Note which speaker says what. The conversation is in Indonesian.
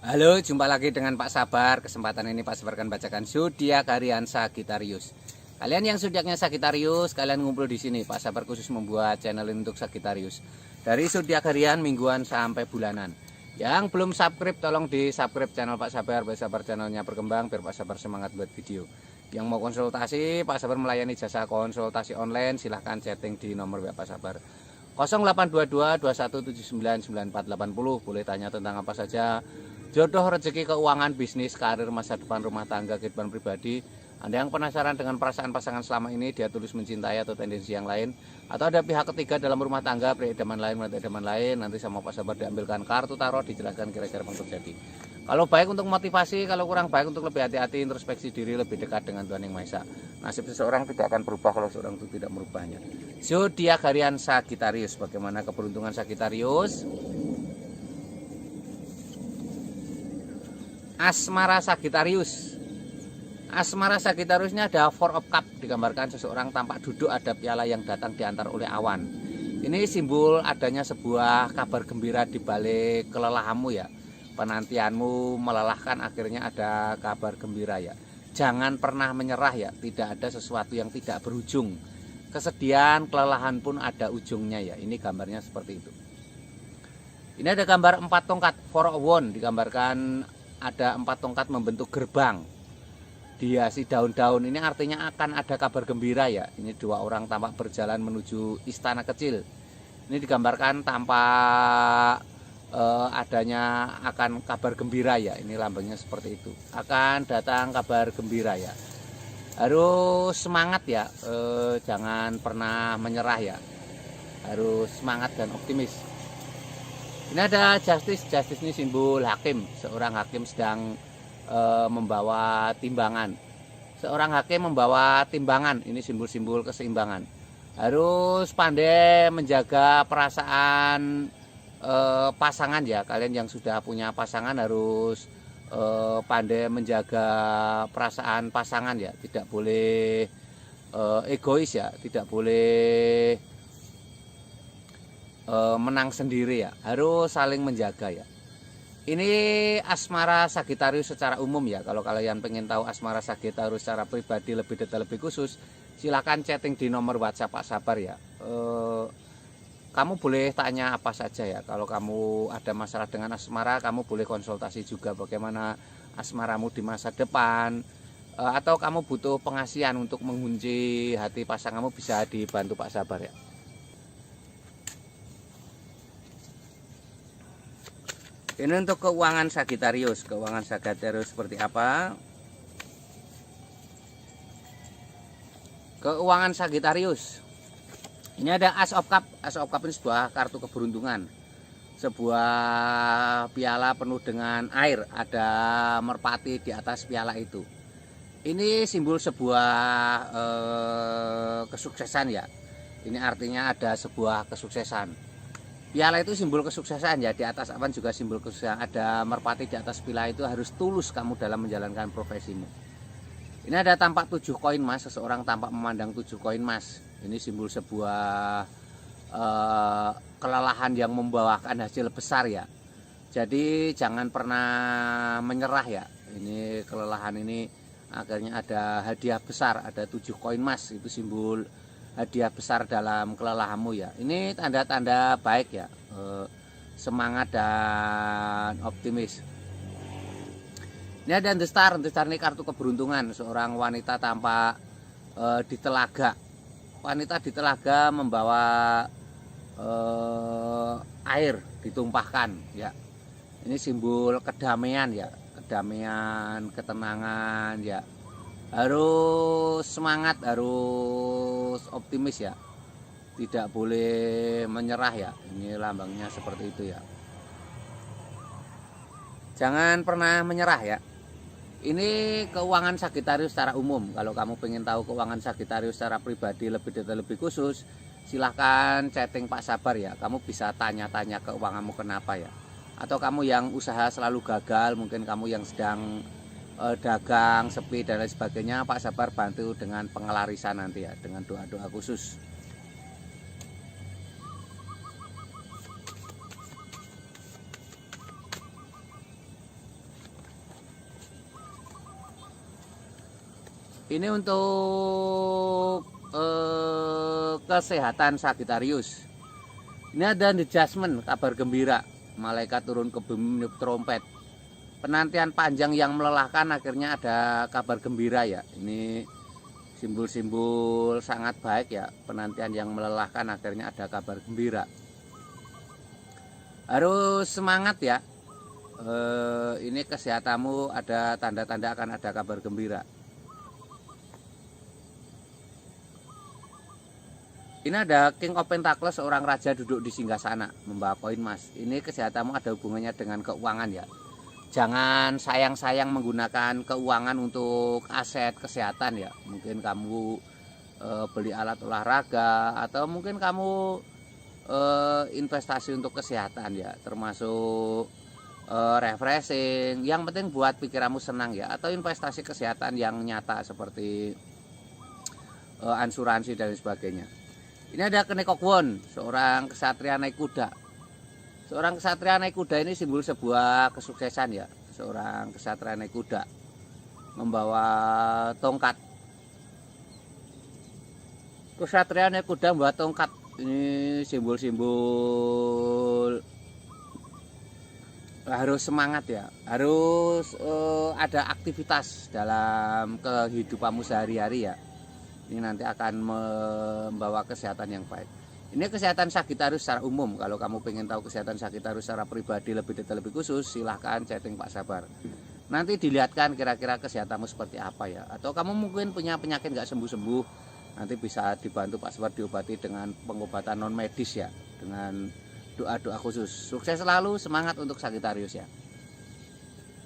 Speaker 1: Halo, jumpa lagi dengan Pak Sabar. Kesempatan ini Pak Sabar akan bacakan zodiak harian Sagittarius. Kalian yang zodiaknya Sagittarius, kalian ngumpul di sini. Pak Sabar khusus membuat channel ini untuk Sagittarius. Dari zodiak harian, mingguan sampai bulanan. Yang belum subscribe, tolong di subscribe channel Pak Sabar. Pak Sabar channelnya berkembang biar Pak Sabar semangat buat video. Yang mau konsultasi, Pak Sabar melayani jasa konsultasi online. Silahkan chatting di nomor WA Pak Sabar 0822 2179 9480. Boleh tanya tentang apa saja, jodoh, rezeki, keuangan, bisnis, karir, masa depan, rumah tangga, kehidupan pribadi. Anda yang penasaran dengan perasaan pasangan selama ini, dia tulus mencintai atau tendensi yang lain, atau ada pihak ketiga dalam rumah tangga, peridaman lain, nanti sama Pak Sabar diambilkan kartu tarot, dijelaskan kira-kira apa yang terjadi. Kalau baik untuk motivasi, kalau kurang baik untuk lebih hati-hati, introspeksi diri, lebih dekat dengan Tuhan Yang Maha Esa. Nasib seseorang tidak akan berubah kalau seorang itu tidak merubahnya. Zodiak harian Sagittarius. Bagaimana keberuntungan Sagittarius? Asmara Sagittarius. Asmara Sagittariusnya ada Four of Cup, digambarkan seseorang tampak duduk, ada piala yang datang diantar oleh awan. Ini simbol adanya sebuah kabar gembira di balik kelelahanmu ya. Penantianmu melelahkan, akhirnya ada kabar gembira ya. Jangan pernah menyerah ya, tidak ada sesuatu yang tidak berujung. Kesedihan, kelelahan pun ada ujungnya ya. Ini gambarnya seperti itu. Ini ada gambar 4 tongkat, Four of Wands, digambarkan ada 4 tongkat membentuk gerbang. Dihiasi daun-daun, ini artinya akan ada kabar gembira ya. Ini 2 orang tampak berjalan menuju istana kecil. Ini digambarkan tampak adanya akan kabar gembira ya. Ini lambangnya seperti itu. Akan datang kabar gembira ya. Harus semangat ya, jangan pernah menyerah ya. Harus semangat dan optimis. Ini ada Justice. Justice ini simbol hakim. Seorang hakim sedang membawa timbangan. Seorang hakim membawa timbangan. Ini simbol-simbol keseimbangan. Harus pandai menjaga perasaan pasangan ya. Kalian yang sudah punya pasangan harus pandai menjaga perasaan pasangan ya. Tidak boleh egois ya. Tidak boleh menang sendiri ya. Harus saling menjaga ya. Ini asmara Sagittarius secara umum ya. Kalau kalian pengen tahu asmara Sagittarius secara pribadi lebih detail, lebih khusus, silakan chatting di nomor WhatsApp Pak Sabar ya. Kamu boleh tanya apa saja ya. Kalau kamu ada masalah dengan asmara, kamu boleh konsultasi juga bagaimana asmaramu di masa depan. Atau kamu butuh pengasihan untuk mengunci hati pasanganmu, bisa dibantu Pak Sabar ya. Ini untuk keuangan Sagittarius. Keuangan Sagittarius seperti apa? Keuangan Sagittarius. Ini ada Ace of Cup. Ace of Cup ini sebuah kartu keberuntungan. Sebuah piala penuh dengan air. Ada merpati di atas piala itu. Ini simbol sebuah kesuksesan ya. Ini artinya ada sebuah kesuksesan. Piala itu simbol kesuksesan ya. Di atas awan juga simbol kesuksesan. Ada merpati di atas piala itu, harus tulus kamu dalam menjalankan profesimu. Ini ada tampak 7 koin emas. Seseorang tampak memandang 7 koin emas. Ini simbol sebuah kelelahan yang membawakan hasil besar ya. Jadi jangan pernah menyerah ya. Ini kelelahan ini akhirnya ada hadiah besar. Ada 7 koin emas. Itu simbol hadiah besar dalam kelelahanmu ya. Ini tanda-tanda baik ya, semangat dan optimis. Ini ada The Star. The Star ini kartu keberuntungan. Seorang wanita tampak di telaga. Wanita di telaga membawa air ditumpahkan ya. Ini simbol kedamaian ya, kedamaian, ketenangan ya. Harus semangat, harus optimis ya. Tidak boleh menyerah ya. Ini lambangnya seperti itu ya. Jangan pernah menyerah ya. Ini keuangan Sagittarius secara umum. Kalau kamu pengen tahu keuangan Sagittarius secara pribadi lebih detail, lebih khusus, silahkan chatting Pak Sabar ya. Kamu bisa tanya-tanya keuanganmu kenapa ya. Atau kamu yang usaha selalu gagal, mungkin kamu yang sedang dagang sepi dan lain sebagainya, Pak Sabar bantu dengan pengelarisan nanti ya, dengan doa-doa khusus. Ini untuk kesehatan Sagittarius. Ini ada adjustment, kabar gembira. Malaikat turun ke bumi meniup trompet. Penantian panjang yang melelahkan akhirnya ada kabar gembira ya. Ini simbol-simbol sangat baik ya. Penantian yang melelahkan akhirnya ada kabar gembira. Harus semangat ya. Ini kesehatanmu ada tanda-tanda akan ada kabar gembira. Ini ada King of Pentacles, seorang raja duduk di singgasana membawa koin emas. Ini kesehatanmu ada hubungannya dengan keuangan ya. Jangan sayang-sayang menggunakan keuangan untuk aset kesehatan ya. Mungkin kamu beli alat olahraga atau mungkin kamu investasi untuk kesehatan ya, termasuk refreshing. Yang penting buat pikiranmu senang ya, atau investasi kesehatan yang nyata seperti asuransi dan sebagainya. Ini ada Kenekokwon, seorang kesatria naik kuda. Seorang kesatria naik kuda ini simbol sebuah kesuksesan ya. Seorang kesatria naik kuda membawa tongkat. Kesatria naik kuda membawa tongkat. Ini simbol-simbol harus semangat ya. Harus ada aktivitas dalam kehidupanmu sehari-hari ya. Ini nanti akan membawa kesehatan yang baik. Ini kesehatan Sagittarius secara umum. Kalau kamu pengen tahu kesehatan Sagittarius secara pribadi lebih detail, lebih khusus, silahkan chatting Pak Sabar. Nanti dilihatkan kira-kira kesehatanmu seperti apa ya. Atau kamu mungkin punya penyakit nggak sembuh-sembuh, nanti bisa dibantu Pak Sabar diobati dengan pengobatan non medis ya, dengan doa-doa khusus. Sukses selalu, semangat untuk Sagittarius ya.